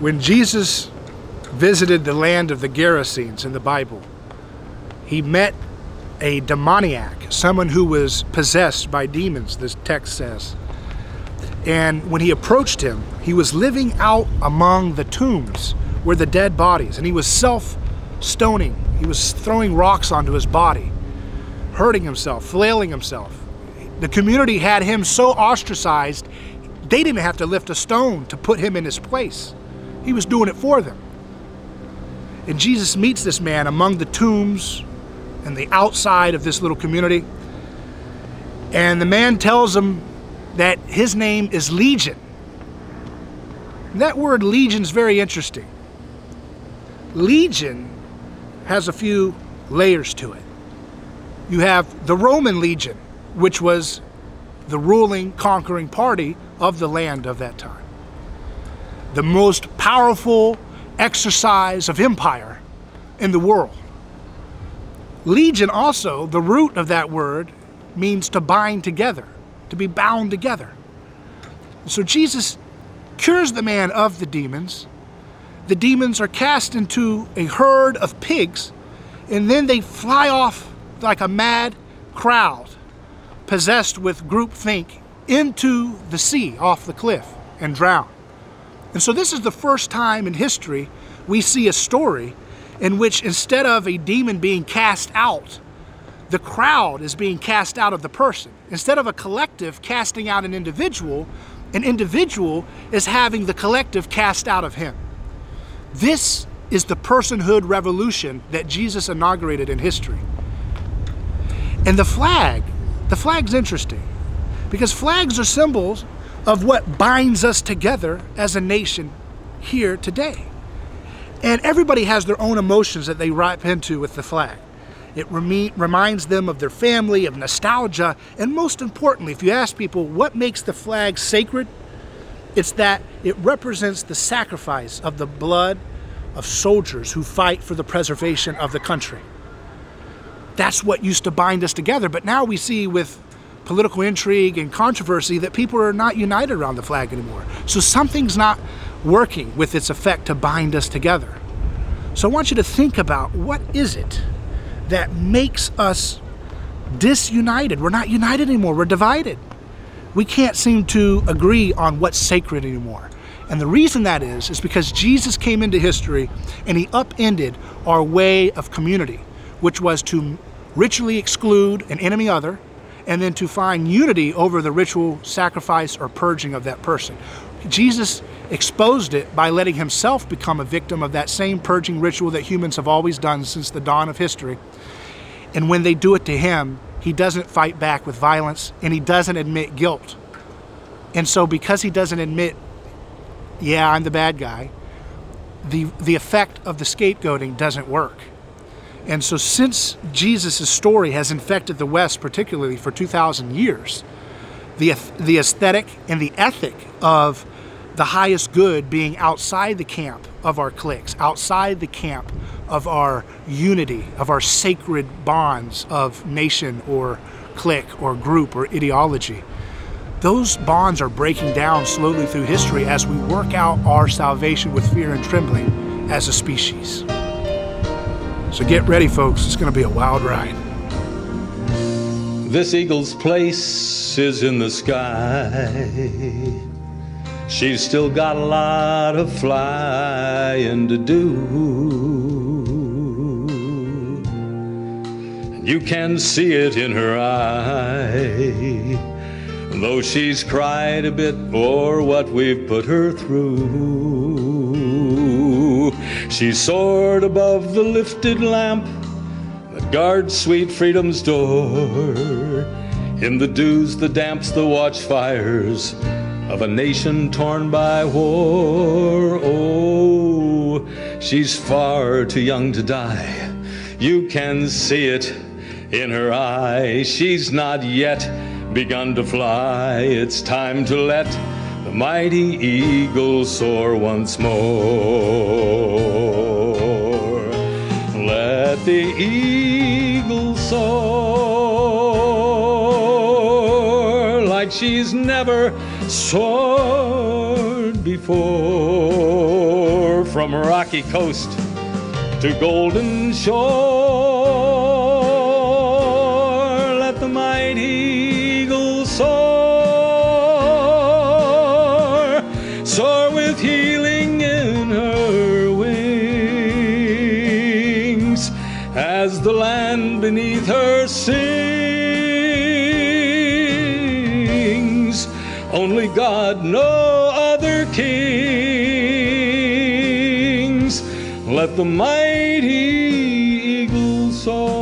When Jesus visited the land of the Gerasenes in the Bible, he met a demoniac, someone who was possessed by demons, this text says. And when he approached him, he was living out among the tombs where the dead bodies, and he was self-stoning. He was throwing rocks onto his body, hurting himself, flailing himself. The community had him so ostracized, they didn't have to lift a stone to put him in his place. He was doing it for them. And Jesus meets this man among the tombs and the outside of this little community. And the man tells him that his name is Legion. That word legion is very interesting. Legion has a few layers to it. You have the Roman legion, which was the ruling, conquering party of the land of that time. The most powerful exercise of empire in the world. Legion also, the root of that word, means to bind together, to be bound together. So Jesus cures the man of the demons. The demons are cast into a herd of pigs, and then they fly off like a mad crowd, possessed with groupthink, into the sea off the cliff and drown. And so this is the first time in history we see a story in which, instead of a demon being cast out, the crowd is being cast out of the person. Instead of a collective casting out an individual is having the collective cast out of him. This is the personhood revolution that Jesus inaugurated in history. And the flag's interesting, because flags are symbols of what binds us together as a nation here today. And everybody has their own emotions that they wrap into with the flag. It reminds them of their family, of nostalgia, and most importantly, if you ask people what makes the flag sacred, it's that it represents the sacrifice of the blood of soldiers who fight for the preservation of the country. That's what used to bind us together, but now we see with political intrigue and controversy that people are not united around the flag anymore. So something's not working with its effect to bind us together. So I want you to think about, what is it that makes us disunited? We're not united anymore, we're divided. We can't seem to agree on what's sacred anymore. And the reason that is because Jesus came into history and he upended our way of community, which was to ritually exclude an enemy other, and then to find unity over the ritual sacrifice or purging of that person. Jesus exposed it by letting himself become a victim of that same purging ritual that humans have always done since the dawn of history. And when they do it to him, he doesn't fight back with violence, and he doesn't admit guilt. And so because he doesn't admit, yeah, I'm the bad guy, the effect of the scapegoating doesn't work. And so since Jesus' story has infected the West, particularly for 2,000 years, the aesthetic and the ethic of the highest good being outside the camp of our cliques, outside the camp of our unity, of our sacred bonds of nation or clique or group or ideology, those bonds are breaking down slowly through history as we work out our salvation with fear and trembling as a species. So get ready, folks. It's going to be a wild ride. This eagle's place is in the sky. She's still got a lot of flying to do. You can see it in her eye, though she's cried a bit o'er what we've put her through. She soared above the lifted lamp that guards sweet freedom's door, in the dews, the damps, the watchfires of a nation torn by war. Oh, she's far too young to die. You can see it in her eye. She's not yet begun to fly. It's time to let the mighty eagle soar once more. Let the eagle soar like she's never soared before. from rocky coast to golden shore. Let the mighty eagle soar, soar with healing in her wings, as the land beneath her sings. Only God, no other kings. Let the mighty eagle soar.